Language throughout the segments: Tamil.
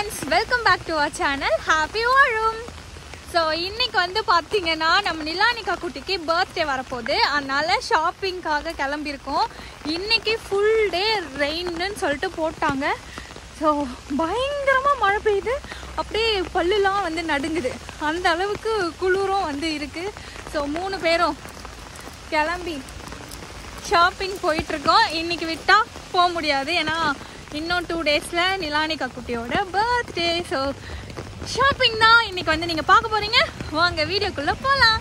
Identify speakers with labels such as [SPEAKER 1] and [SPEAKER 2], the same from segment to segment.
[SPEAKER 1] friends, welcome back to our channel Happy Varum. So இன்னைக்கு வந்து பாத்தீங்கன்னா நம்ம நிலானிகா குட்டிக்கு பர்த்டே வரப்போகுது. அதனால ஷாப்பிங்காக கிளம்பி இருக்கோம். இன்னைக்கு ஃபுல் டே ரெயின்னு சொல்லிட்டு போட்டாங்க. ஸோ பயங்கரமா மழை பெய்யுது. அப்படியே பல்லுலாம் வந்து நடுங்குது. அந்த அளவுக்கு குளிரும் வந்து இருக்கு. ஸோ 3 பேரும் கிளம்பி ஷாப்பிங் போயிட்டுருக்கோம். இன்னைக்கு விட்டா போக முடியாது, ஏன்னா இன்னும் 2 டேஸில் நிலானிகா குட்டியோட பர்த்டே. ஸோ ஷாப்பிங் தான் இன்னைக்கு வந்து நீங்கள் பார்க்க போகிறீங்க. வாங்க வீடியோக்குள்ளே போகலாம்.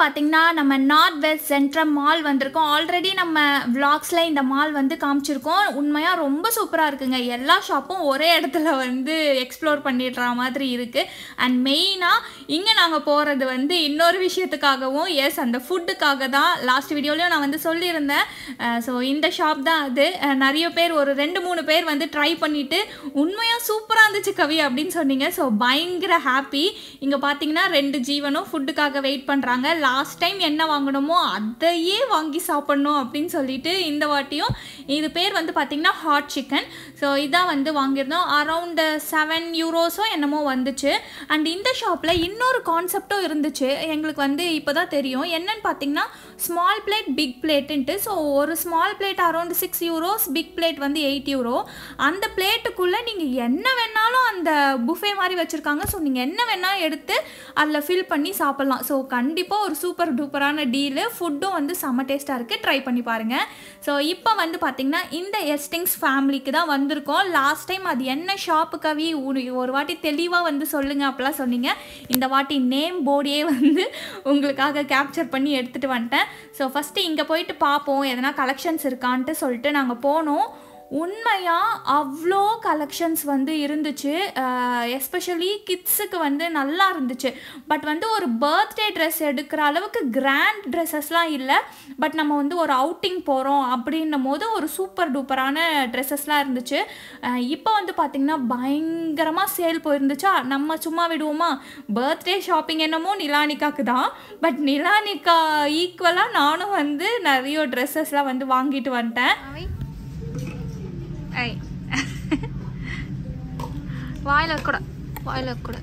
[SPEAKER 1] பார்த்தீங்கன்னா நம்ம நார்த் வெஸ்ட் சென்ட்ரல் மால் வந்திருக்கோம். ஆல்ரெடி நம்ம விளாக்ஸில் இந்த மால் வந்து காமிச்சிருக்கோம். உண்மையாக ரொம்ப சூப்பராக இருக்குங்க. எல்லா ஷாப்பும் ஒரே இடத்துல வந்து எக்ஸ்ப்ளோர் பண்ணிடுற மாதிரி இருக்குது. அண்ட் மெயினாக இங்கே நாங்கள் போகிறது வந்து இன்னொரு விஷயத்துக்காகவும், எஸ் அந்த ஃபுட்டுக்காக தான். லாஸ்ட் வீடியோலையும் நான் வந்து சொல்லியிருந்தேன். ஸோ இந்த ஷாப் தான் அது. நிறைய பேர் ஒரு 2-3 பேர் வந்து ட்ரை பண்ணிவிட்டு உண்மையாக சூப்பராக இருந்துச்சு கவி அப்படின்னு சொன்னீங்க. ஸோ பயங்கர ஹாப்பி. இங்கே பார்த்தீங்கன்னா 2 ஜீவனும் ஃபுட்டுக்காக வெயிட் பண்ணுறாங்க. லாஸ்ட் டைம் என்ன வாங்கணுமோ அதையே வாங்கி சாப்பிடணும் அப்படின்னு சொல்லிட்டு இந்த வாட்டியும் இது பேர் வந்து பார்த்தீங்கன்னா ஹாட் சிக்கன். ஸோ இதான் வந்து வாங்கியிருந்தோம். அரவுண்ட் 7 யூரோஸோ என்னமோ வந்துச்சு. அண்ட் இந்த ஷாப்பில் இன்னொரு கான்செப்டும் இருந்துச்சு. எங்களுக்கு வந்து இப்போ தான் தெரியும். என்னன்னு பார்த்தீங்கன்னா ஸ்மால் பிளேட் பிக் பிளேட்டுன்ட்டு. ஸோ ஒரு small plate around 6 euros, big plate வந்து 8 யூரோ. அந்த பிளேட்டுக்குள்ளே நீங்கள் என்ன வேணாலும் அந்த புஃபே மாதிரி வச்சுருக்காங்க. ஸோ நீங்கள் என்ன வேணாலும் எடுத்து அதில் ஃபில் பண்ணி சாப்பிட்லாம். ஸோ கண்டிப்பாக ஒரு சூப்பர் டூப்பரான டீலு. ஃபுட்டும் வந்து செம்ம டேஸ்ட்டாக இருக்குது. ட்ரை பண்ணி பாருங்கள். ஸோ இப்போ வந்து பார்த்திங்கன்னா இந்த எஸ்டிங்ஸ் ஃபேமிலிக்கு தான் வந்திருக்கோம். லாஸ்ட் டைம் அது என்ன ஷாப்புக்காகவே ஒரு வாட்டி தெளிவாக வந்து சொல்லுங்கள் அப்படிலாம் சொன்னீங்க. இந்த வாட்டி நேம் போர்டே வந்து உங்களுக்காக கேப்சர் பண்ணி எடுத்துகிட்டு வந்துட்டேன். ஸோ ஃபஸ்ட்டு இங்கே போயிட்டு பார்ப்போம் எதனா கலெக்ஷன்ஸ் இருக்கான்ட்டு சொல்லிட்டு நாங்கள் போனோம். உண்மையாக அவ்வளோ கலெக்ஷன்ஸ் வந்து இருந்துச்சு. எஸ்பெஷலி கிட்ஸுக்கு வந்து நல்லா இருந்துச்சு. பட் வந்து ஒரு பர்த்டே ட்ரெஸ் எடுக்கிற அளவுக்கு கிராண்ட் ட்ரெஸ்ஸஸ்லாம் இல்லை. பட் நம்ம வந்து ஒரு அவுட்டிங் போகிறோம் அப்படின்னும் போது ஒரு சூப்பர் டூப்பரான ட்ரெஸ்ஸஸ்லாம் இருந்துச்சு. இப்போ வந்து பார்த்திங்கன்னா பயங்கரமாக சேல் போயிருந்துச்சா. நம்ம சும்மா விடுவோமா? பர்த்டே ஷாப்பிங் என்னமோ நிலானிகாவுக்கு தான். பட் நிலானிகா ஈக்குவலாக நானும் வந்து நிறைய ட்ரெஸ்ஸஸ்லாம் வந்து வாங்கிட்டு வந்துட்டேன். வாயில கூட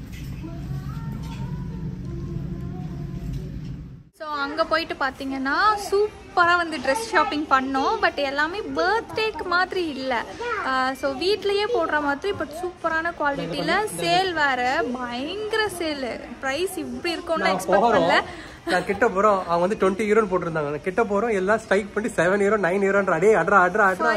[SPEAKER 1] ஸோ அங்கே போயிட்டு பார்த்தீங்கன்னா சூப்பராக வந்து ட்ரெஸ் ஷாப்பிங் பண்ணோம். பட் எல்லாமே பர்த்டேக்கு மாதிரி இல்லை. ஸோ வீட்லேயே போடுற மாதிரி பட் சூப்பரான குவாலிட்டியில் சேல் வேறு. பயங்கர சேலு. ப்ரைஸ் இப்படி இருக்கும்னு எக்ஸ்பெக்ட் பண்ணல.
[SPEAKER 2] நான் கிட்ட போறோம், அவங்க வந்து 20 யூரோன்னு போட்டிருந்தாங்க. கிட்ட போறோம் எல்லாம் ஸ்ட்ரைக் பண்ணி 7 யூரோ 9 யூரோன்ற அடே அட்ரா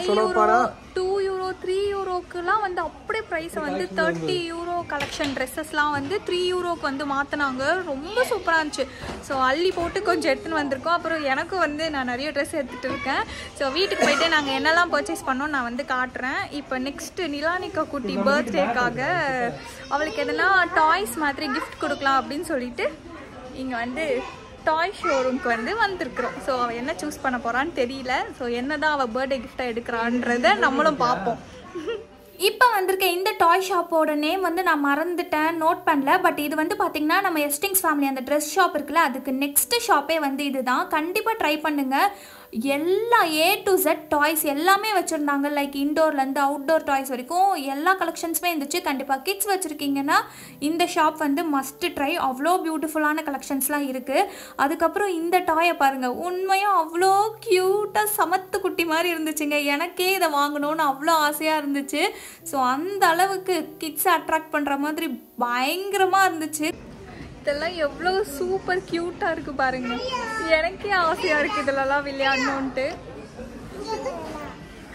[SPEAKER 2] சொன்னப்பாடா
[SPEAKER 1] 2 யூரோ 3 யூரோக்குலாம் வந்து அப்படியே ப்ரைஸை வந்து 30 யூரோ கலெக்ஷன் ட்ரெஸ்ஸஸ்லாம் வந்து 3 யூரோக்கு வந்து மாற்றினாங்க. ரொம்ப சூப்பராக இருந்துச்சு. ஸோ அள்ளி போட்டு கொஞ்சம் எடுத்துன்னு வந்திருக்கோம். அப்புறம் எனக்கும் வந்து நான் நிறைய ட்ரெஸ் எடுத்துகிட்டு இருக்கேன். ஸோ வீட்டுக்கு போயிட்டு நாங்கள் என்னெல்லாம் பர்ச்சேஸ் பண்ணோம் நான் வந்து காட்டுறேன். இப்போ நெக்ஸ்ட்டு நிலானிகா குட்டி பர்த்டேக்காக அவளுக்கு எதனா டாய்ஸ் மாதிரி கிஃப்ட் கொடுக்கலாம் அப்படின்னு சொல்லிட்டு இங்கே வந்து டாய் ஷோரூம்க்கு வந்து வந்திருக்கிறோம். ஸோ அவள் என்ன சூஸ் பண்ண போகிறான்னு தெரியல. ஸோ என்ன தான் அவள் பர்த்டே கிஃப்டாக எடுக்கிறான்றதை நம்மளும் பார்ப்போம். இப்போ வந்திருக்க இந்த டாய் ஷாப்போட நேம் வந்து நான் மறந்துட்டேன், நோட் பண்ணல. பட் இது வந்து பார்த்திங்கன்னா நம்ம எஸ்டிங்ஸ் ஃபேமிலி அந்த ட்ரெஸ் ஷாப் இருக்குல்ல, அதுக்கு நெக்ஸ்ட் ஷாப்பே வந்து இதுதான். கண்டிப்பாக ட்ரை பண்ணுங்கள். எல்லா A to Z டாய்ஸ் எல்லாமே வச்சுருந்தாங்க. லைக் இன்டோர்லேருந்து அவுட்டோர் டாய்ஸ் வரைக்கும் எல்லா கலெக்ஷன்ஸுமே இருந்துச்சு. கண்டிப்பாக கிட்ஸ் வச்சுருக்கீங்கன்னா இந்த ஷாப் வந்து மஸ்ட் ட்ரை. அவ்வளோ பியூட்டிஃபுல்லான கலெக்ஷன்ஸ்லாம் இருக்குது. அதுக்கப்புறம் இந்த டாயை பாருங்கள். உண்மையாக அவ்வளோ க்யூட்டாக சமத்து குட்டி மாதிரி இருந்துச்சுங்க. எனக்கே இதை வாங்கணும்னு அவ்வளோ ஆசையாக இருந்துச்சு. ஸோ அந்த அளவுக்கு கிட்ஸை அட்ராக்ட் பண்ணுற மாதிரி பயங்கரமாக இருந்துச்சு. இதெல்லாம் எவ்வளோ சூப்பர் க்யூட்டாக இருக்குது பாருங்க. எனக்கே ஆசையாக இருக்குது இதிலலாம் விளையாடணுன்ட்டு.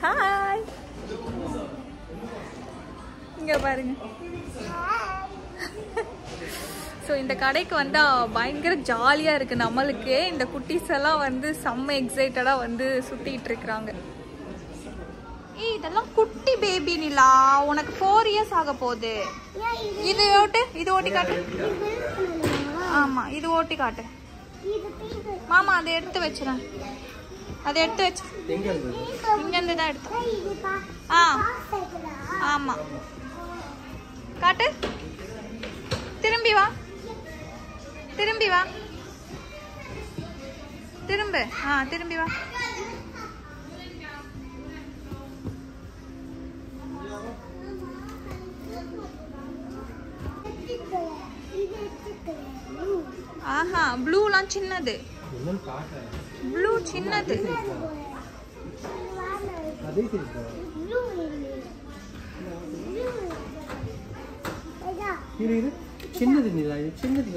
[SPEAKER 1] ஹாய் இங்கே பாருங்க. ஸோ இந்த கடைக்கு வந்தால் பயங்கர ஜாலியாக இருக்குது நம்மளுக்கு. இந்த குட்டீஸ் எல்லாம் வந்து செம்ம எக்ஸைட்டடாக வந்து சுற்றிட்டு இருக்கிறாங்க. இதெல்லாம் குட்டி பேபி நிலா, உனக்கு 4 years ஆக போகுது. இது ஓட்டி காட்டு. ஆமா, இது ஓட்டி காட்டு மாமா. அதை எடுத்து வச்சுறேன். அதை எடுத்து வச்சு இங்கேருந்து தான் எடுத்தோம். ஆமா காட்டு. திரும்பி வா, திரும்பி வா, திரும்ப. திரும்பி வா. ஆஹா, ப்ளூலாம் சின்னது. ப்ளூ சின்னது.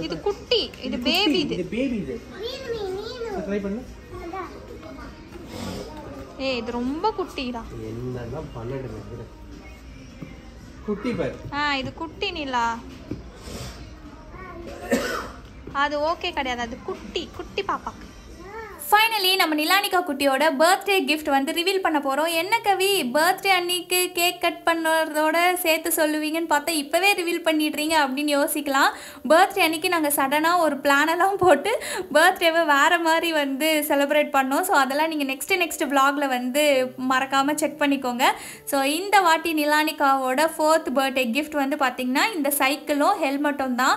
[SPEAKER 1] இது குட்டி, இது பேபி. இது ரொம்ப குட்டிடா. இது குட்டி நிலா. அது ஓகே கிடையாது, அது குட்டி குட்டி பாப்பா. ஃபைனலி நம்ம நிலானிகா குட்டியோட பர்த்டே கிஃப்ட் வந்து ரிவீல் பண்ண போகிறோம். என்ன கவி, பர்த்டே அன்னைக்கு கேக் கட் பண்ணுறதோட சேர்த்து சொல்லுவீங்கன்னு பார்த்தா இப்போவே ரிவீல் பண்ணிடுறீங்க அப்படின்னு யோசிக்கலாம். பர்த்டே அன்னைக்கு நாங்கள் சடனாக ஒரு பிளானெல்லாம் போட்டு பர்த்டேவை வேறு மாதிரி வந்து செலிப்ரேட் பண்ணோம். ஸோ அதெல்லாம் நீங்கள் நெக்ஸ்ட் vlogல வந்து மறக்காமல் செக் பண்ணிக்கோங்க. ஸோ இந்த வாட்டி நிலானிகாவோட 4th பர்த்டே கிஃப்ட் வந்து பார்த்திங்கன்னா இந்த சைக்கிளும் ஹெல்மெட்டும் தான்.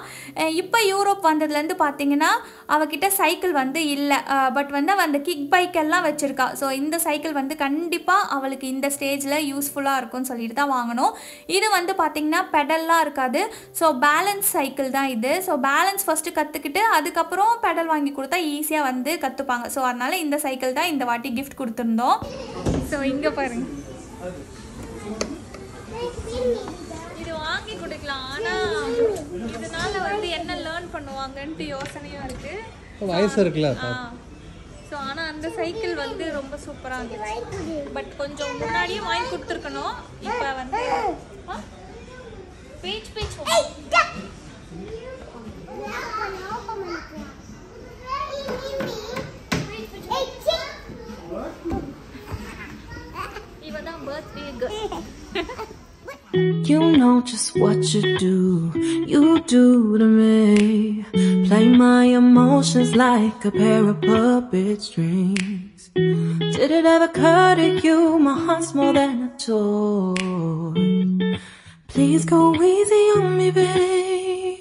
[SPEAKER 1] இப்போ யூரோப் வந்ததுலேருந்து பார்த்திங்கன்னா அவகிட்ட சைக்கிள் வந்து இல்லை, பட் வந்து அந்த கிக் பைக் எல்லாம் வச்சிருக்கா. ஸோ இந்த சைக்கிள் வந்து கண்டிப்பாக அவளுக்கு இந்த ஸ்டேஜில் யூஸ்ஃபுல்லாக இருக்கும்னு சொல்லிட்டு தான் வாங்கணும். இது வந்து பார்த்திங்கன்னா பெடல்லாம் இருக்காது. ஸோ பேலன்ஸ் சைக்கிள் தான் இது. ஸோ பேலன்ஸ் ஃபஸ்ட்டு கற்றுக்கிட்டு அதுக்கப்புறம் பெடல் வாங்கி கொடுத்தா ஈஸியாக வந்து கற்றுப்பாங்க. ஸோ அதனால் இந்த சைக்கிள் தான் இந்த வாட்டி கிஃப்ட் கொடுத்துருந்தோம். ஸோ இங்கே பாருங்க, இது வாங்கி கொடுக்கலாம். ஆனால் இதனால வந்து என்ன லேர்ன் பண்ணுவாங்கன்ட்டு யோசனையாக இருக்குது. வயசு இருக்குல்ல. ஸோ ஆனால் அந்த சைக்கிள் வந்து ரொம்ப சூப்பராக இருந்துச்சு. பட் கொஞ்சம் முன்னாடியே வாங்கி கொடுத்துருக்கணும். இப்போ வந்து பேச் இவ தான் birthday girl.
[SPEAKER 3] You know just what you do to me. Play my emotions like a pair of puppet strings. Did it ever occur to you my heart's more than a toy? Please go easy on me, babe.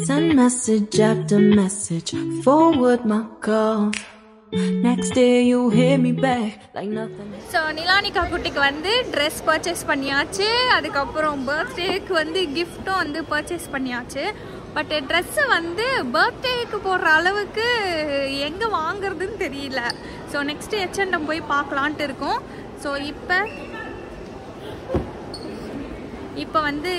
[SPEAKER 3] Send message after message, forward my calls. Next day you hear me back like nothing.
[SPEAKER 1] So Nilanika குட்டிக்கு வந்து ட்ரெஸ் பர்ச்சேஸ் பண்ணியாச்சு. அதுக்கப்புறம் பர்த்டேக்கு வந்து கிஃப்ட்டும் வந்து பர்ச்சேஸ் பண்ணியாச்சு. பட் ட்ரெஸ்ஸை வந்து பர்த்டேக்கு போடுற அளவுக்கு எங்கே வாங்குறதுன்னு தெரியல. ஸோ நெக்ஸ்ட்டு H&M போய் பார்க்கலான்ட்டு இருக்கோம். ஸோ இப்போ வந்து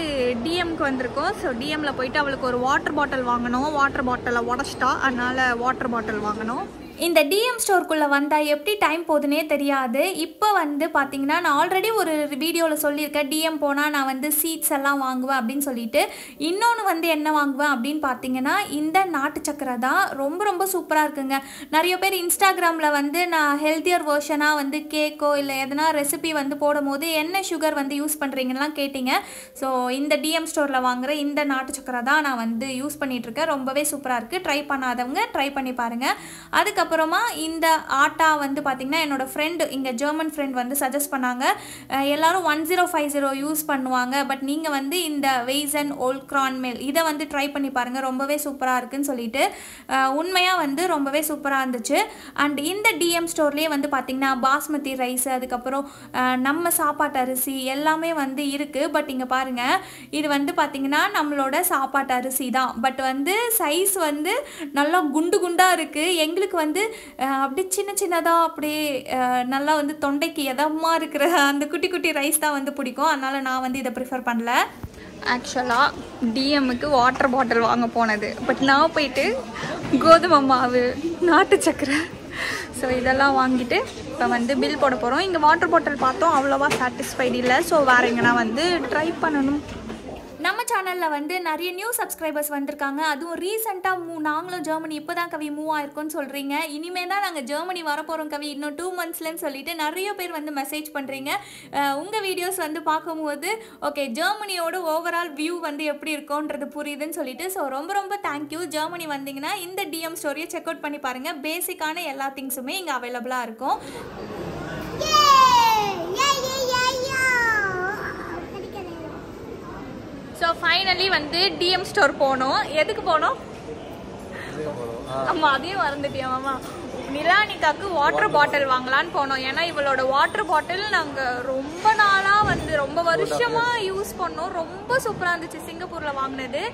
[SPEAKER 1] டிஎம்க்கு வந்திருக்கோம். ஸோ டிஎம்மில் போயிட்டு அவளுக்கு ஒரு வாட்டர் பாட்டில் வாங்கணும். வாட்டர் பாட்டிலை உடச்சிட்டா, அதனால் வாட்டர் பாட்டில் வாங்கணும். இந்த டிஎம் ஸ்டோருக்குள்ளே வந்தால் எப்படி டைம் போகுதுன்னே தெரியாது. இப்போ வந்து பார்த்திங்கன்னா நான் ஆல்ரெடி ஒரு வீடியோவில் சொல்லியிருக்கேன், டிஎம் போனால் நான் வந்து சீட்ஸ் எல்லாம் வாங்குவேன் அப்படின்னு சொல்லிட்டு. இன்னொன்று வந்து என்ன வாங்குவேன் அப்படின்னு பார்த்தீங்கன்னா இந்த நாட்டு சக்கரை தான். ரொம்ப சூப்பராக இருக்குங்க. நிறைய பேர் இன்ஸ்டாகிராமில் வந்து நான் ஹெல்த்தியர் வெர்ஷனாக வந்து கேக்கோ இல்லை எதனா ரெசிபி வந்து போடும் போது என்ன சுகர் வந்து யூஸ் பண்ணுறீங்கலாம் கேட்டிங்க. ஸோ இந்த டிஎம் ஸ்டோரில் வாங்குகிற இந்த நாட்டு சக்கரை தான் நான் வந்து யூஸ் பண்ணிகிட்ருக்கேன். ரொம்பவே சூப்பராக இருக்குது. ட்ரை பண்ணாதவங்க ட்ரை பண்ணி பாருங்கள். அதுக்கப்புறமா இந்த ஆட்டா வந்து பார்த்திங்கன்னா என்னோடய ஃப்ரெண்டு, இங்கே ஜெர்மன் ஃப்ரெண்ட் வந்து சஜஸ்ட் பண்ணாங்க. எல்லோரும் 1050 யூஸ் பண்ணுவாங்க, பட் நீங்கள் வந்து இந்த வெய்சன் ஓல்க்ரான் மேல் இதை வந்து ட்ரை பண்ணி பாருங்கள், ரொம்பவே சூப்பராக இருக்குதுன்னு சொல்லிட்டு உண்மையாக வந்து ரொம்பவே சூப்பராக இருந்துச்சு. அண்ட் இந்த டிஎம் ஸ்டோர்லேயே வந்து பார்த்திங்கன்னா பாஸ்மதி ரைஸ், அதுக்கப்புறம் நம்ம சாப்பாட்டு அரிசி எல்லாமே வந்து இருக்குது. பட் இங்கே பாருங்கள், இது வந்து பார்த்திங்கன்னா நம்மளோட சாப்பாட்டு அரிசி தான். பட் வந்து சைஸ் வந்து நல்லா குண்டாக இருக்குது. எங்களுக்கு வந்து அப்படி சின்னதாக அப்படியே நல்லா வந்து தொண்டைக்கு எதமாக இருக்கிற அந்த குட்டி ரைஸ் தான் வந்து பிடிக்கும். அதனால் நான் வந்து இதை ப்ரிஃபர் பண்ணல. ஆக்சுவலாக டிஎம்முக்கு வாட்டர் பாட்டில் வாங்க போனது, பட் நான் போயிட்டு கோதுமை மாவு, நாட்டு சக்கரை, ஸோ இதெல்லாம் வாங்கிட்டு இப்போ வந்து பில் போட போகிறோம். இங்கே வாட்டர் பாட்டில் பார்த்தோம், அவ்வளோவா சாட்டிஸ்ஃபைடு இல்லை. ஸோ வேறு எங்கன்னா வந்து ட்ரை பண்ணணும். நம்ம சேனலில் வந்து நிறைய நியூ சப்ஸ்கிரைபர்ஸ் வந்திருக்காங்க. அதுவும் ரீசெண்டாக நாங்களும் ஜெர்மனி இப்போ தான் கவி மூவ் ஆயிருக்கோன்னு சொல்கிறீங்க. இனிமேல் தான் நாங்கள் ஜெர்மனி வரப்போகிறோம் கவி, இன்னும் 2 monthsலன்னு சொல்லிட்டு நிறைய பேர் வந்து மெசேஜ் பண்ணுறீங்க. உங்கள் வீடியோஸ் வந்து பார்க்கும்போது ஓகே ஜெர்மனியோட ஓவரால் வியூ வந்து எப்படி இருக்கும்ன்றது புரியுதுன்னு சொல்லிட்டு. ஸோ ரொம்ப ரொம்ப தேங்க்யூ. ஜெர்மனி வந்தீங்கன்னா இந்த டிஎம் ஸ்டோரியை செக் அவுட் பண்ணி பாருங்கள். பேசிக்கான எல்லா திங்ஸுமே இங்கே அவைலபிளாக இருக்கும். ஸோ ஃபைனலி வந்து டிஎம் ஸ்டோர் போனோம். எதுக்கு போனோம்? ஆமாம், அதையும் மறந்துட்டியா மாமா. நிலானிகாக்கு வாட்டர் பாட்டில் வாங்கலான்னு போனோம். ஏன்னா இவளோட வாட்டர் பாட்டில் நாங்கள் ரொம்ப நாளாக வந்து ரொம்ப வருஷமாக யூஸ் பண்ணோம். ரொம்ப சூப்பராக இருந்துச்சு சிங்கப்பூரில் வாங்கினது.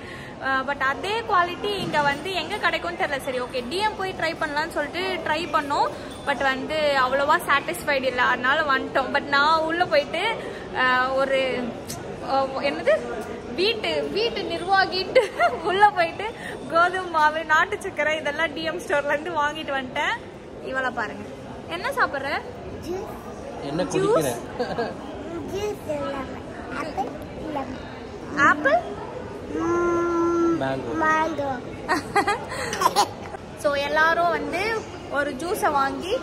[SPEAKER 1] பட் அதே குவாலிட்டி இங்கே வந்து எங்கே கிடைக்கும்னு தெரியல. சரி ஓகே டிஎம் போய் ட்ரை பண்ணலான்னு சொல்லிட்டு ட்ரை பண்ணோம். பட் வந்து அவ்வளோவா சாட்டிஸ்ஃபைடு இல்லை, அதனால வந்துட்டோம். பட் நான் உள்ளே போயிட்டு ஒரு என்னது வீட்டு நிர்வாகிட்டு உள்ள போயிட்டு கோதுமை மாவு, நாட்டு சக்கரை இதெல்லாம் டிஎம் ஸ்டோர்ல இருந்து வாங்கிட்டு வந்துட்டேன். இவளை பாருங்க என்ன சாப்பிடுற?
[SPEAKER 2] என்ன குடிக்கிற?
[SPEAKER 1] Apple
[SPEAKER 2] mango.
[SPEAKER 1] ஸோ எல்லாரும் வந்து ஒரு ஜூஸை வாங்கி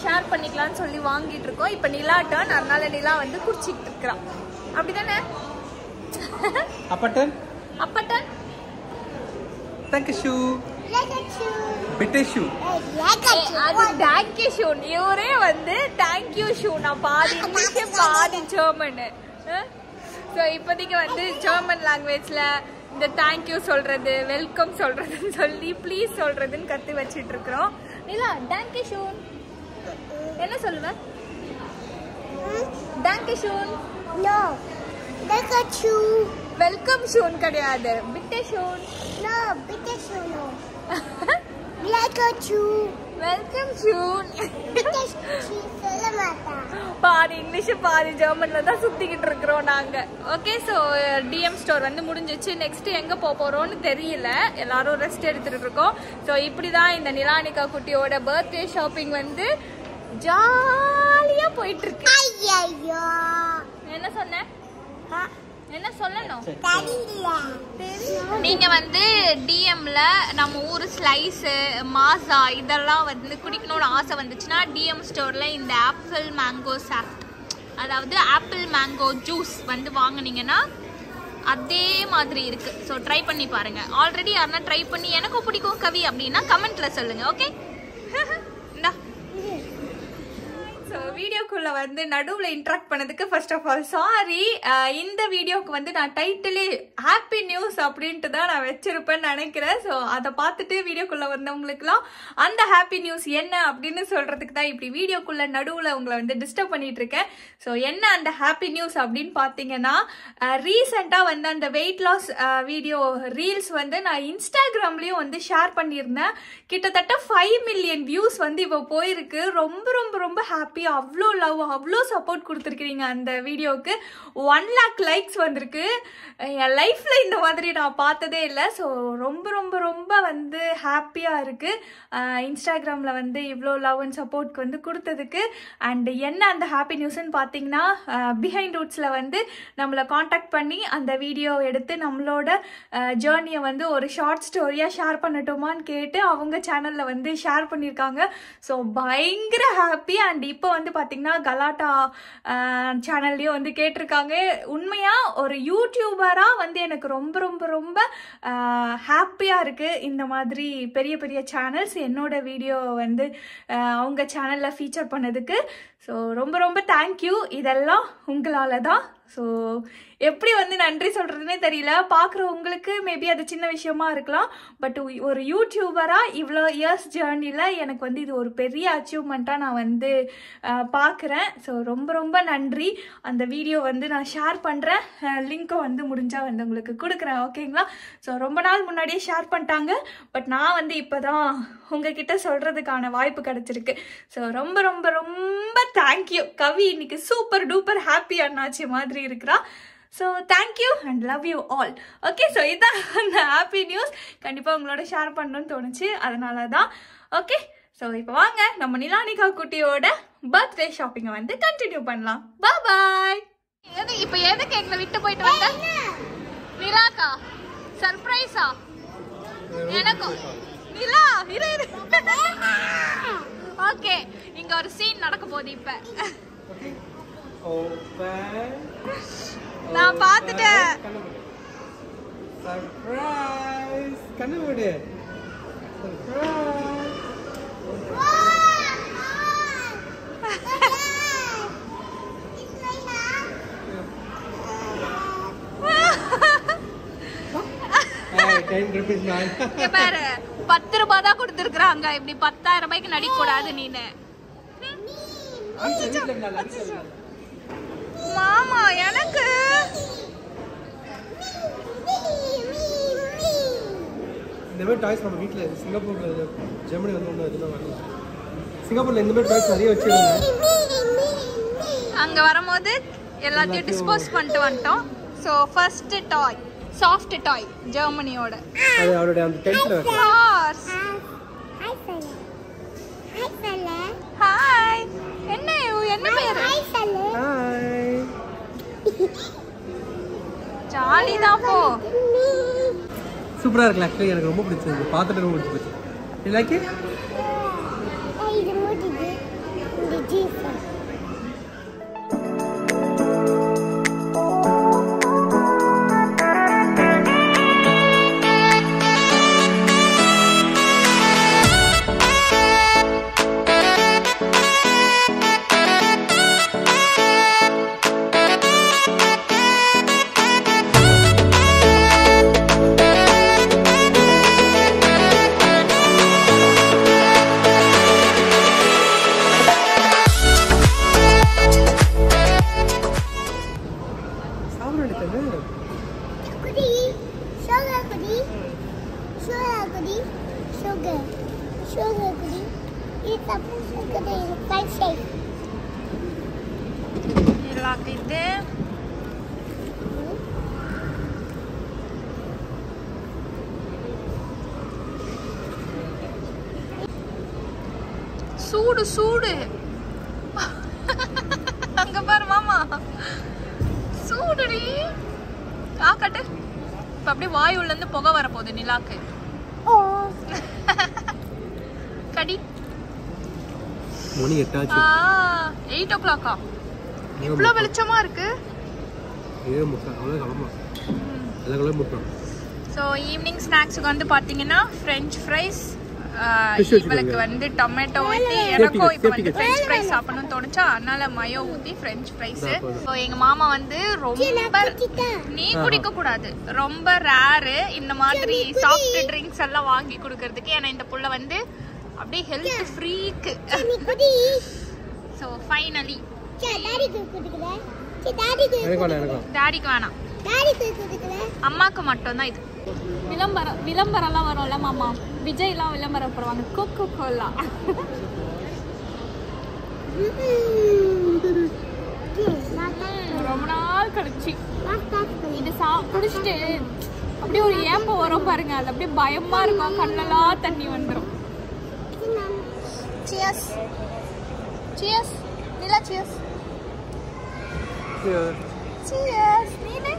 [SPEAKER 1] ஷேர் பண்ணிக்கலாம்னு சொல்லி வாங்கிட்டு இருக்கோம். இப்போ நிலா டர்ன், அதனால நிலா வந்து குடிச்சிட்டு இருக்கிறான். அப்படிதானே?
[SPEAKER 2] அப்பட்டன் தேங்க்யூ பிட்டேஷூ
[SPEAKER 1] அது தேங்க்யூ ஷூ. இவரே வந்து தேங்க்யூ ஷூ. நான் பாதி இங்கிலீஷ் பாதி ஜெர்மனு. ஸோ இப்போதைக்கு வந்து ஜெர்மன் லாங்குவேஜ்ல இந்த தேங்க்யூ சொல்றது, வெல்கம் சொல்றதுன்னு சொல்லி ப்ளீஸ் சொல்றதுன்னு கத்து வச்சிட்டு இருக்கிறோம். இல்ல தேங்க்யூ ஷூ என்ன சொல்லுவேன்? தேங்க்யூ ஷூ நோ, வெல்கம் ஷூன் கிடையாது, பிட்டே ஷூன். நோ பிட்டே ஷூன் நோ. வெல்கம் ஷூன். பாதி இங்கிலீஷ் பாதி ஜெர்மன்ல தான் சுத்திக்கிட்டு இருக்கிறோம் நாங்க. ஓகே ஸோ டிஎம் ஸ்டோர் வந்து முடிஞ்சிச்சு. நெக்ஸ்ட் எங்க போறோம்னு தெரியல, எல்லாரும் ரெஸ்ட் எடுத்துட்டு இருக்கோம். ஸோ இப்படிதான் இந்த நிலானிகா குட்டியோட பர்த்டே ஷாப்பிங் வந்து ஜாலியா போயிட்டு இருக்கு. என்ன சொன்ன? என்ன சொல்லணும்? நீங்க வந்து டிஎம்ல நம்ம ஊர் ஸ்லைஸ் மாசா இதெல்லாம் வந்து குடிக்கணும்னு ஆசை வந்துச்சுன்னா டிஎம் ஸ்டோர்ல இந்த ஆப்பிள் மேங்கோ சாஃப்ட், அதாவது ஆப்பிள் மேங்கோ ஜூஸ் வந்து வாங்கினீங்கன்னா அதே மாதிரி இருக்கு. ஸோ ட்ரை பண்ணி பாருங்க. ஆல்ரெடி யாருன்னா ட்ரை பண்ணி எனக்கும் பிடிக்கும் கவி அப்படின்னா கமெண்ட்ல சொல்லுங்க. ஓகே இந்தா. ஸோ வீடியோக்குள்ளே வந்து நடுவில் இன்ட்ராக்ட் பண்ணதுக்கு ஃபர்ஸ்ட் ஆஃப் ஆல் சாரி. இந்த வீடியோக்கு வந்து நான் டைட்டிலே ஹாப்பி நியூஸ் அப்படின்ட்டு தான் நான் வச்சிருப்பேன்னு நினைக்கிறேன். ஸோ அதை பார்த்துட்டு வீடியோக்குள்ளே வந்தவங்களுக்குலாம் அந்த ஹாப்பி நியூஸ் என்ன அப்படின்னு சொல்கிறதுக்கு தான் இப்படி வீடியோக்குள்ளே நடுவில் உங்களை வந்து டிஸ்டர்ப் பண்ணிட்டு இருக்கேன். ஸோ என்ன அந்த ஹாப்பி நியூஸ் அப்படின்னு பார்த்தீங்கன்னா, ரீசெண்டாக வந்து அந்த வெயிட் லாஸ் வீடியோ ரீல்ஸ் வந்து நான் இன்ஸ்டாகிராம்லேயும் வந்து ஷேர் பண்ணியிருந்தேன். கிட்டத்தட்ட 5 மில்லியன் வியூஸ் வந்து இப்போ போயிருக்கு. ரொம்ப ரொம்ப ரொம்ப ஹாப்பி. அவ்வளோ லவ், அவ்வளோ சப்போர்ட் கொடுத்துருக்கீங்க அந்த வீடியோவுக்கு. 1 lakh லைக்ஸ் வந்திருக்கு. என் லைஃப்ல இந்த மாதிரி நான் பார்த்ததே இல்லை. ஸோ ரொம்ப ரொம்ப ரொம்ப வந்து ஹாப்பியாக இருக்கு இன்ஸ்டாகிராமில் வந்து இவ்வளோ லவ் அண்ட் சப்போர்ட்க்கு வந்து கொடுத்ததுக்கு. அண்ட் என்ன அந்த ஹாப்பி நியூஸ்ன்னு பார்த்தீங்கன்னா, பிஹைண்ட் ரூட்ஸில் வந்து நம்மளை காண்டாக்ட் பண்ணி அந்த வீடியோ எடுத்து நம்மளோட ஜேர்னியை வந்து ஒரு ஷார்ட் ஸ்டோரியாக ஷேர் பண்ணட்டுமான்னு கேட்டு அவங்க சேனலில் வந்து ஷேர் பண்ணியிருக்காங்க. ஸோ பயங்கர ஹாப்பி. அண்ட் இப்போ வந்து பார்த்தீங்கன்னா கலாட்டா சேனல்லையும் வந்து கேட்டிருக்காங்க. உண்மையாக ஒரு யூடியூபராக வந்து எனக்கு ரொம்ப ரொம்ப ரொம்ப ஹாப்பியாக இருக்குது. இந்த மாதிரி பெரிய பெரிய சேனல்ஸ் என்னோட வீடியோ வந்து அவங்க சேனலில் ஃபீச்சர் பண்ணதுக்கு. ஸோ ரொம்ப ரொம்ப தேங்க்யூ. இதெல்லாம் உங்களால் தான். ஸோ எப்படி வந்து நன்றி சொல்கிறதுனே தெரியல. பார்க்குற உங்களுக்கு மேபி அது சின்ன விஷயமா இருக்கலாம். பட் ஒரு யூடியூபராக இவ்வளோ இயர்ஸ் ஜேர்னியில் எனக்கு வந்து இது ஒரு பெரிய அச்சீவ்மெண்ட்டாக நான் வந்து பார்க்குறேன். ஸோ ரொம்ப ரொம்ப நன்றி. அந்த வீடியோ வந்து நான் ஷேர் பண்ணுறேன். லிங்க்கை வந்து முடிஞ்சால் வந்து உங்களுக்கு கொடுக்குறேன். ஓகேங்களா? ஸோ ரொம்ப நாள் முன்னாடியே ஷேர் பண்ணிட்டாங்க. பட் நான் வந்து இப்போ தான் உங்ககிட்ட சொல்கிறதுக்கான வாய்ப்பு கிடச்சிருக்கு. ஸோ ரொம்ப ரொம்ப ரொம்ப தேங்க்யூ. கவி இன்னைக்கு சூப்பர் டூப்பர் ஹாப்பி அண்ணாச்சி மாதிரி இருக்கிறா. So thank you and love you all. Okay, so இதான் அந்த ஹாப்பி நியூஸ். கண்டிப்பாக உங்களோட ஷேர் பண்ணணும்னு தோணுச்சு, அதனால தான். ஓகே, ஸோ இப்போ வாங்க நம்ம நிலானிகா குட்டியோட பர்த்டே ஷாப்பிங்கை வந்து கண்டினியூ பண்ணலாம். பாய். இப்போ எதுக்கு எங்களை விட்டு போயிட்டு வந்த நிலாக்கா? சர்ப்ரைஸா எனக்கும்? நிலா இரு. ஓகே, இங்க ஒரு சீன் நடக்க போகுது. இப்ப நான் பார்த்துட்டேன்.
[SPEAKER 2] சர்ப்ரைஸ். கண்ணு மூடு. சர்ப்ரைஸ்.
[SPEAKER 1] பாரு, 10 ரூபாய் தான் கொடுத்துருக்காங்க. இப்படி 10,000 ரூபாய்க்கு நடிக்க கூடாது நீனு. மாமா எனக்கு
[SPEAKER 2] இந்த மாதிரி டாய்ஸ் நம்ம வீட்ல சிங்கப்பூர்ல ஜெர்மனி வந்து ஒண்ணு இதெல்லாம் வரல. சிங்கப்பூர்ல இந்த மாதிரி டாய்ஸ் நிறைய வச்சிருக்காங்க.
[SPEAKER 1] அங்க வரும்போது எல்லாத்தையும் டிஸ்போஸ் பண்ணிட்டு வந்துட்டோம். சோ ஃபர்ஸ்ட் டாய், சாஃப்ட் டாய் ஜெர்மனியோட.
[SPEAKER 2] அது அவரோட அந்த டென்ட்ல இருக்கு.
[SPEAKER 1] ஹார்ஸ்.
[SPEAKER 4] ஹாய் ஃபெல்ல. ஹாய் ஃபெல்ல.
[SPEAKER 1] ஹாய். என்ன பேரு?
[SPEAKER 4] ஹாய் ஃபெல்ல.
[SPEAKER 2] ஹாய்.
[SPEAKER 1] ஜாலி தான் போ.
[SPEAKER 2] சூப்பரா இருக்கு. ஆக்சுவலி எனக்கு ரொம்ப பிடிச்சது. பார்த்துட்டு ரொம்ப பிடிச்சு. You like it?
[SPEAKER 4] இது மூடிது. இந்த ஜீஸ்.
[SPEAKER 1] சூடு சூடு. அங்க பாரு மாமா, சூடுடி. காக்கட்டு. இப்ப அப்படியே வாய் உள்ள இருந்து புகை வர போகுது நிலாக்கு. கடி.
[SPEAKER 2] மணி 8 ஆச்சு.
[SPEAKER 1] 8 o'clock. இவ்வளவு வெளிச்சமா இருக்கு.
[SPEAKER 2] 7:30 அவ்வளவு கிளம்பா. எல்லாம் கிளம்பி முட்டோம்.
[SPEAKER 1] ஸோ ஈவினிங் ஸ்நாக்ஸுக்கு வந்து பார்த்தீங்கன்னா ஃப்ரெஞ்ச் ஃப்ரைஸ், இவளுக்கு வந்து டொமேட்டோ ஊற்றி, எனக்கும் இப்போ வந்து ஃப்ரெஞ்ச் ஃப்ரைஸ் சாப்பிடணும்னு தோணுச்சா, அதனால மயோ ஊற்றி ஃப்ரெஞ்ச் ஃப்ரைஸு. ஸோ எங்கள் மாமா வந்து ரொம்ப, நீ குடிக்க கூடாது, ரொம்ப ரேரு இந்த மாதிரி சாஃப்ட் ட்ரிங்க்ஸ் எல்லாம் வாங்கி கொடுக்கறதுக்கு. ஏன்னா இந்த புள்ள வந்து அப்படியே ஹெல்த் ஃப்ரீக்கு. ஸோ ஃபைனலி டாடிக்கு வேணாம், அம்மாக்கு மட்டும்தான் இது. விளம்பரம்லாம் வரும்ல மாமா, விஜய்லாம் விளம்பரம் போடுவாங்க, கோகோ கோலா. ரொம்ப நாள் கழிச்சு இது குடிச்சிட்டு அப்படியே ஒரு ஏம்பம் வரும் பாருங்க, அது அப்படியே பயமா இருக்கும், கண்ணெல்லாம் தண்ணி வந்துடும். சியர்ஸ் சியர்ஸ் நிலா, சியர்ஸ் சியர்ஸ் நீனே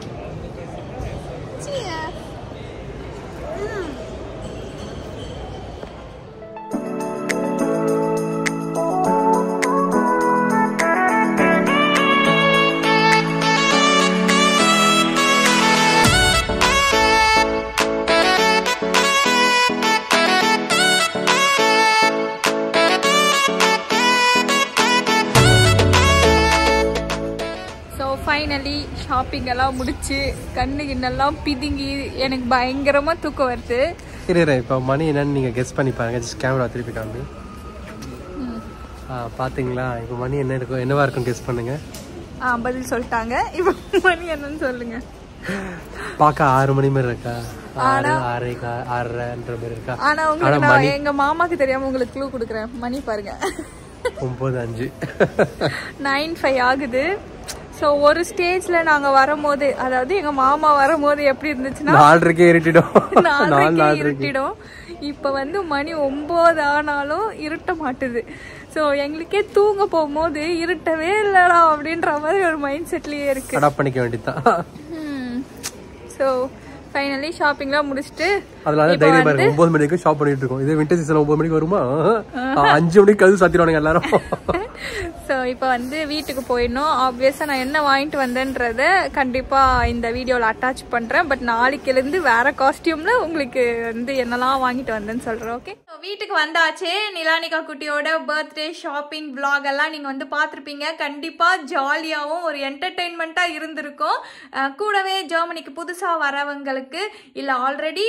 [SPEAKER 1] சியர்ஸ். ஃபைனலி ஷாப்பிங் எல்லாம் முடிச்சு கண்ணு கிண்ணெல்லாம் பிதுங்கி எனக்கு பயங்கரமா தூக்கம் வருது.
[SPEAKER 2] இப்போ மணி என்னன்னு நீங்க கெஸ் பண்ணி பாருங்க. ஜஸ்ட் கேமரா திருப்பி காமி. பாத்தீங்களா இப்போ மணி என்ன இருக்கும், என்னவா இருக்கும் கெஸ் பண்ணுங்க.
[SPEAKER 1] பதில் சொல்லிட்டாங்க. இப்போ மணி என்னன்னு சொல்லுங்க.
[SPEAKER 2] பாக்க 6 மணி மாதிரி இருக்கா? 6:30 மாதிரி இருக்கா?
[SPEAKER 1] ஆனா உங்களுக்கு எங்க மாமாக்கு தெரியாம உங்களுக்கு க்ளூ கொடுக்குறேன். மணி பாருங்க
[SPEAKER 2] 9:05
[SPEAKER 1] 9:05 ஆகுது. ஸோ ஒரு ஸ்டேஜில் நாங்கள் வரும்போது, அதாவது எங்கள் மாமா வரும்போது எப்படி இருந்துச்சுன்னா
[SPEAKER 2] 4:30
[SPEAKER 1] இருட்டிடும். இப்போ வந்து மணி 9 ஆனாலும் இருட்ட மாட்டுது. ஸோ எங்களுக்கே தூங்க போகும்போது இருட்டவே இல்லடா அப்படின்ற மாதிரி ஒரு மைண்ட் செட்லேயே இருக்கு.
[SPEAKER 2] அடாப்ட் பண்ணிக்க வேண்டியதுதான்.
[SPEAKER 1] ஸோ ஃபைனலி ஷாப்பிங்லாம் முடிச்சுட்டு
[SPEAKER 2] அதனால தைரியம் பாருங்க 9 மணிக்கு ஷாப் பண்ணிட்டு இருக்கோம். இது விண்டேஜ் சீசன் 9 மணிக்கு வருமா? 5 மணிக்கு கதவு சாத்திடுவானுங்க எல்லாரும்.
[SPEAKER 1] ஸோ இப்போ வந்து வீட்டுக்கு போயிடணும். ஆப்வியஸாக நான் என்ன வாங்கிட்டு வந்தேன்றதை கண்டிப்பாக இந்த வீடியோவில் அட்டாச் பண்ணுறேன். பட் நாளைக்கிலேருந்து வேறு காஸ்டியூமில் உங்களுக்கு வந்து என்னெல்லாம் வாங்கிட்டு வந்தேன்னு சொல்கிறேன். ஓகே, ஸோ வீட்டுக்கு வந்தாச்சு. நிலானிகா குட்டியோட பர்த்டே ஷாப்பிங் vlog எல்லாம் நீங்கள் வந்து பார்த்துருப்பீங்க. கண்டிப்பாக ஜாலியாகவும் ஒரு என்டர்டெயின்மெண்ட்டாக இருந்திருக்கும். கூடவே ஜெர்மனிக்கு புதுசாக வரவங்களுக்கு இல்லை ஆல்ரெடி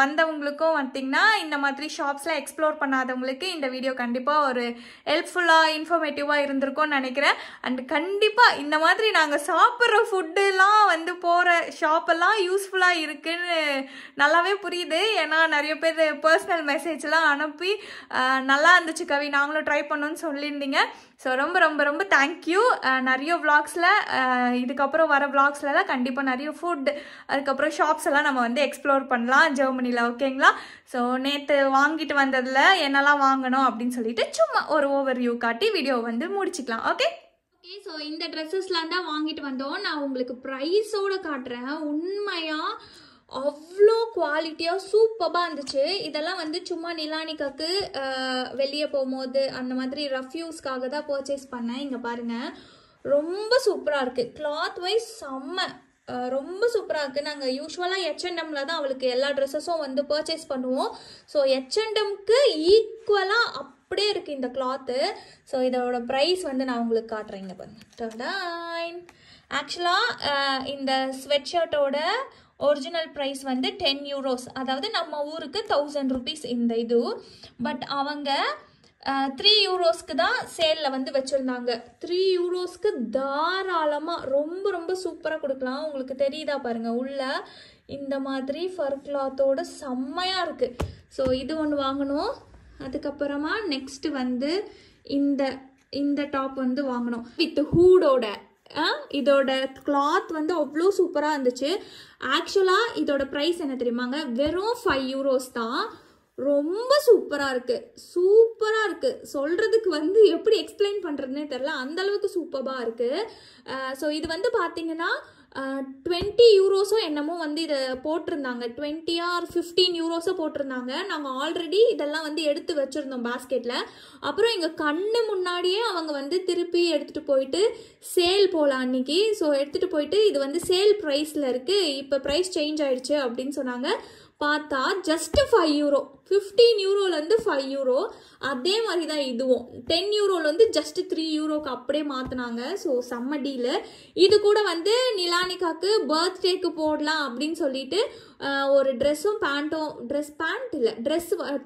[SPEAKER 1] வந்தவங்களுக்கும் பார்த்தீங்கன்னா இந்த மாதிரி ஷாப்ஸில் எக்ஸ்ப்ளோர் பண்ணாதவங்களுக்கு இந்த வீடியோ கண்டிப்பாக ஒரு ஹெல்ப்ஃபுல்லாக இன்ஃபர்மேட்டிவாக இருந்திருக்கும்னு நினைக்கிறேன். அண்ட் கண்டிப்பாக இந்த மாதிரி நாங்கள் சாப்பிட்ற ஃபுட்டுலாம் வந்து போகிற ஷாப்பெல்லாம் யூஸ்ஃபுல்லாக இருக்குன்னு நல்லாவே புரியுது. ஏன்னா நிறைய பேர் பர்சனல் மெசேஜ்லாம் அனுப்பி நல்லா இருந்துச்சு கவி, நாங்களும் ட்ரை பண்ணோன்னு சொல்லியிருந்தீங்க. ஸோ ரொம்ப ரொம்ப ரொம்ப தேங்க்யூ. நிறைய விளாக்ஸில் இதுக்கப்புறம் வர விளாக்ஸ்லலாம் கண்டிப்பாக நிறைய ஃபுட் அதுக்கப்புறம் ஷாப்ஸ் எல்லாம் நம்ம வந்து எக்ஸ்ப்ளோர் பண்ணலாம் ஜெர்மனியில். ஓகேங்களா? ஸோ நேற்று வாங்கிட்டு வந்ததில் என்னெல்லாம் வாங்கணும் அப்படின்னு சொல்லிட்டு சும்மா ஒரு ஓவர்வியூ காட்டி வீடியோ வந்து முடிச்சுக்கலாம். Okay okay. ஸோ இந்த ட்ரெஸ்ஸஸ்லாம் தான் வாங்கிட்டு வந்தோம். நான் உங்களுக்கு ப்ரைஸோடு காட்டுறேன். உண்மையாக அவ்வளோ குவாலிட்டியாக சூப்பராக இருந்துச்சு. இதெல்லாம் வந்து சும்மா நிலானிகாக்கு வெளியே போகும்போது அந்த மாதிரி ரஃப்யூஸ்க்காக தான் பர்ச்சேஸ் பண்ணேன். இங்கே பாருங்கள், ரொம்ப சூப்பராக இருக்குது. கிளாத் வைஸ் செம்ம ரொம்ப சூப்பராக இருக்குது. நாங்கள் யூஸ்வலாக H&Mல தான் அவளுக்கு எல்லா ட்ரெஸ்ஸஸும் வந்து பர்ச்சேஸ் பண்ணுவோம். ஸோ H&Mக்கு ஈக்குவலாக அப்படியே இருக்குது இந்த கிளாத்து. ஸோ இதோட ப்ரைஸ் வந்து நான் உங்களுக்கு காட்டுறேங்க பாருங்க. ஆக்சுவலாக இந்த ஸ்வெட் ஷர்ட்டோட ஒரிஜினல் ப்ரைஸ் வந்து 10 யூரோஸ், அதாவது நம்ம ஊருக்கு 1000 rupees இந்த இது. பட் அவங்க 3 யூரோஸ்க்கு தான் சேலில் வந்து வச்சுருந்தாங்க. 3 யூரோஸ்க்கு தாராளமாக ரொம்ப ரொம்ப சூப்பராக கொடுக்கலாம். உங்களுக்கு தெரியுதா பாருங்கள், உள்ள இந்த மாதிரி ஃபர் கிளாத்தோட செம்மையாக இருக்குது. ஸோ இது ஒன்று வாங்கணும். அதுக்கப்புறமா நெக்ஸ்ட் வந்து இந்த டாப் வந்து வாங்கணும் வித் ஹூடோட. இதோட கிளாத் வந்து அவ்வளோ சூப்பராக இருந்துச்சு. ஆக்சுவலாக இதோட ப்ரைஸ் என்ன தெரியுமாங்க, வெறும் 5 யூரோஸ் தான். ரொம்ப சூப்பராக இருக்குது. சொல்கிறதுக்கு வந்து எப்படி எக்ஸ்பிளைன் பண்ணுறதுனே தெரில, அந்தளவுக்கு சூப்பராக இருக்குது. ஸோ இது வந்து பார்த்தீங்கன்னா 20 யூரோஸோ என்னமோ வந்து இதை போட்டிருந்தாங்க. 20 or 15 யூரோஸோ போட்டிருந்தாங்க. நாங்கள் ஆல்ரெடி இதெல்லாம் வந்து எடுத்து வச்சுருந்தோம் பாஸ்கெட்டில். அப்புறம் எங்கள் கண்ணு முன்னாடியே அவங்க வந்து திருப்பி எடுத்துகிட்டு போயிட்டு சேல் போகலாம் அன்றைக்கி. ஸோ எடுத்துகிட்டு போயிட்டு இது வந்து சேல் ப்ரைஸில் இருக்குது, இப்போ ப்ரைஸ் சேஞ்ச் ஆகிடுச்சு அப்படின்னு சொன்னாங்க. பார்த்தா ஜஸ்ட் 5 யூரோ. 15 யூரோலேருந்து 5 யூரோ. அதே மாதிரி தான் இதுவும் 10 யூரோலேருந்து ஜஸ்ட் 3 யூரோக்கு அப்படியே மாற்றினாங்க. ஸோ செம்ம டீலு. இது கூட வந்து நிலானிகாக்கு பர்த்டேக்கு போடலாம் அப்படின்னு சொல்லிட்டு ஒரு ட்ரெஸ்ஸும் பேண்ட்டும், ட்ரெஸ்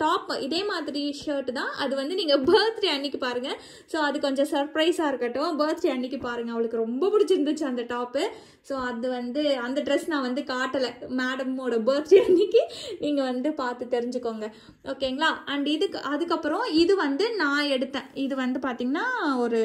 [SPEAKER 1] டாப் இதே மாதிரி ஷர்ட் தான். அது வந்து நீங்கள் பர்த்டே அன்னைக்கு பாருங்கள். ஸோ அது கொஞ்சம் சர்ப்ரைஸாக இருக்கட்டும். பர்த்டே அன்னைக்கு பாருங்கள், அவளுக்கு ரொம்ப பிடிச்சிருந்துச்சு அந்த டாப்பு. ஸோ அது வந்து அந்த ட்ரெஸ் நான் வந்து காட்டலை, மேடமோட பர்த்டே அன்னைக்கு நீங்கள் வந்து பார்த்து தெரிஞ்சுக்கோங்க. ஓகேங்களா? அண்ட் அதுக்கப்புறம் இது வந்து நான் எடுத்தேன். இது வந்து பார்த்தீங்கன்னா ஒரு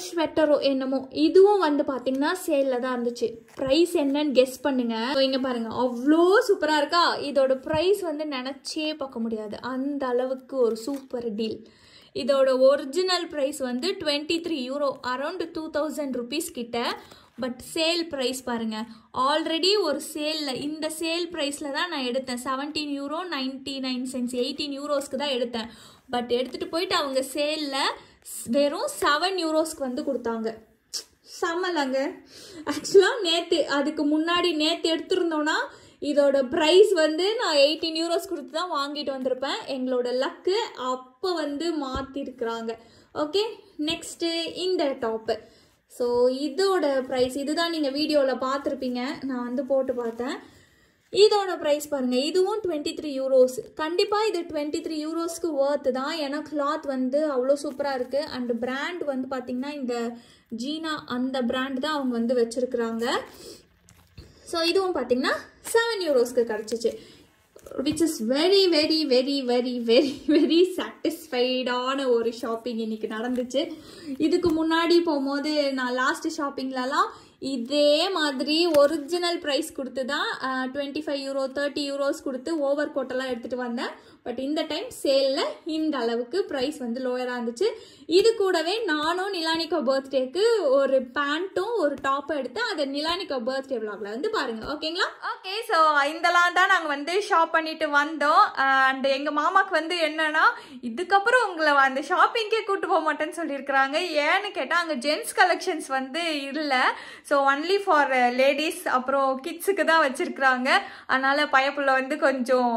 [SPEAKER 1] ஸ்வெட்டரோ என்னமோ, இதுவும் வந்து பார்த்தீங்கன்னா சேலில் தான் இருந்துச்சு. ப்ரைஸ் என்னன்னு கெஸ் பண்ணுங்க. இங்கே பாருங்க, அவ்வளோ சூப்பராக இருக்கா. இதோட ப்ரைஸ் வந்து நினச்சே பார்க்க முடியாது, அந்த அளவுக்கு ஒரு சூப்பர் டீல். இதோட ஒரிஜினல் ப்ரைஸ் வந்து 23 யூரோ, அரௌண்ட் 2000 rupees கிட்ட. பட் சேல் ப்ரைஸ் பாருங்கள், ஆல்ரெடி ஒரு சேலில் இந்த சேல் ப்ரைஸில் தான் நான் எடுத்தேன். 17 யூரோ 99 cents, 18 யூரோஸ்க்கு தான் எடுத்தேன். பட் எடுத்துகிட்டு போயிட்டு அவங்க சேலில் வெறும் 7 யூரோஸ்க்கு வந்து கொடுத்தாங்க. செம்மலங்க. ஆக்சுவலாக அதுக்கு முன்னாடி நேற்று எடுத்துருந்தோன்னா இதோட ப்ரைஸ் வந்து நான் 18 யூரோஸ் கொடுத்து தான் வாங்கிட்டு வந்திருப்பேன். எங்களோட லக்கு அப்போ வந்து மாற்றிருக்கிறாங்க. ஓகே, நெக்ஸ்ட்டு இந்த டாப்பு. ஸோ இதோட ப்ரைஸ் இதுதான் நீங்கள் வீடியோவில் பார்த்துருப்பீங்க, நான் வந்து போட்டு பார்த்தேன். இதோட ப்ரைஸ் பாருங்கள், இதுவும் 23 யூரோஸ். கண்டிப்பாக இது 23 யூரோஸ்க்கு ஒர்த்து தான். ஏன்னா கிளாத் வந்து அவ்வளோ சூப்பராக இருக்குது. அண்ட் பிராண்ட் வந்து பார்த்திங்கன்னா இந்த ஜீனா அந்த பிராண்ட் தான் அவங்க வந்து வச்சுருக்குறாங்க. ஸோ இதுவும் பார்த்திங்கன்னா 7 யூரோஸ்க்கு கிடச்சிச்சு. which is very very very very very very satisfied ஆன ஒரு ஷாப்பிங் இன்னைக்கு நடந்துச்சு. இதுக்கு முன்னாடி போகும்போது நான் லாஸ்ட் ஷாப்பிங்லலாம் இதே மாதிரி ஒரிஜினல் ப்ரைஸ் கொடுத்து தான் 25 euro 30 euros கொடுத்து ஓவர் கோட்டெல்லாம் எடுத்துகிட்டு வந்தேன். பட் இந்த டைம் சேலில் இந்த அளவுக்கு ப்ரைஸ் வந்து லோயராக இருந்துச்சு. இது கூடவே நானும் நிலானிகா பர்த்டேக்கு ஒரு பேண்ட்டும் ஒரு டாப்பும் எடுத்தேன். அதை நிலானிகா பர்த்டே விலாகில் வந்து பாருங்கள். ஓகேங்களா? ஓகே, ஸோ இதெல்லாம் தான் நாங்கள் வந்து ஷாப் பண்ணிட்டு வந்தோம். அண்ட் எங்கள் மாமாவுக்கு வந்து என்னன்னா இதுக்கப்புறம் உங்களை அந்த ஷாப்பிங்கே கூட்டு போக மாட்டேன்னு சொல்லியிருக்கிறாங்க. ஏன்னு கேட்டால் அங்கே ஜென்ஸ் கலெக்ஷன்ஸ் வந்து இல்லை. ஸோ ஒன்லி ஃபார் லேடிஸ் அப்புறம் கிட்ஸுக்கு தான் வச்சுருக்குறாங்க. அதனால் பயப்புள்ள வந்து கொஞ்சம்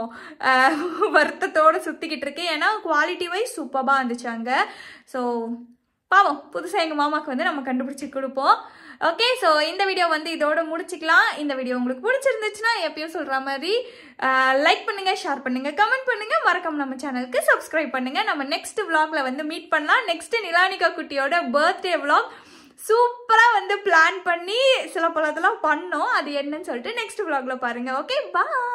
[SPEAKER 1] வருத்தத்தோடு சுற்றிக்கிட்டு இருக்கு. ஏன்னா குவாலிட்டி வைஸ் சூப்பராக இருந்துச்சு அங்கே. ஸோ பாவம், புதுசாக எங்கள் மாமாவுக்கு வந்து நம்ம கண்டுபிடிச்சி கொடுப்போம். ஓகே, ஸோ இந்த வீடியோ வந்து இதோட முடிச்சுக்கலாம். இந்த வீடியோ உங்களுக்கு பிடிச்சிருந்துச்சுன்னா எப்பயும் சொல்கிற மாதிரி லைக் பண்ணுங்கள், ஷேர் பண்ணுங்கள், கமெண்ட் பண்ணுங்கள், மறக்காம நம்ம சேனலுக்கு சப்ஸ்கிரைப் பண்ணுங்கள். நம்ம நெக்ஸ்ட் விலாகில் வந்து மீட் பண்ணலாம். நெக்ஸ்ட் நிலானிகா குட்டியோட பர்த்டே விலாக் சூப்பராக வந்து பிளான் பண்ணி சில பல இதெல்லாம் பண்ணோம். அது என்னன்னு சொல்லிட்டு நெக்ஸ்ட் விலாகில் பாருங்கள். ஓகே, பாய்.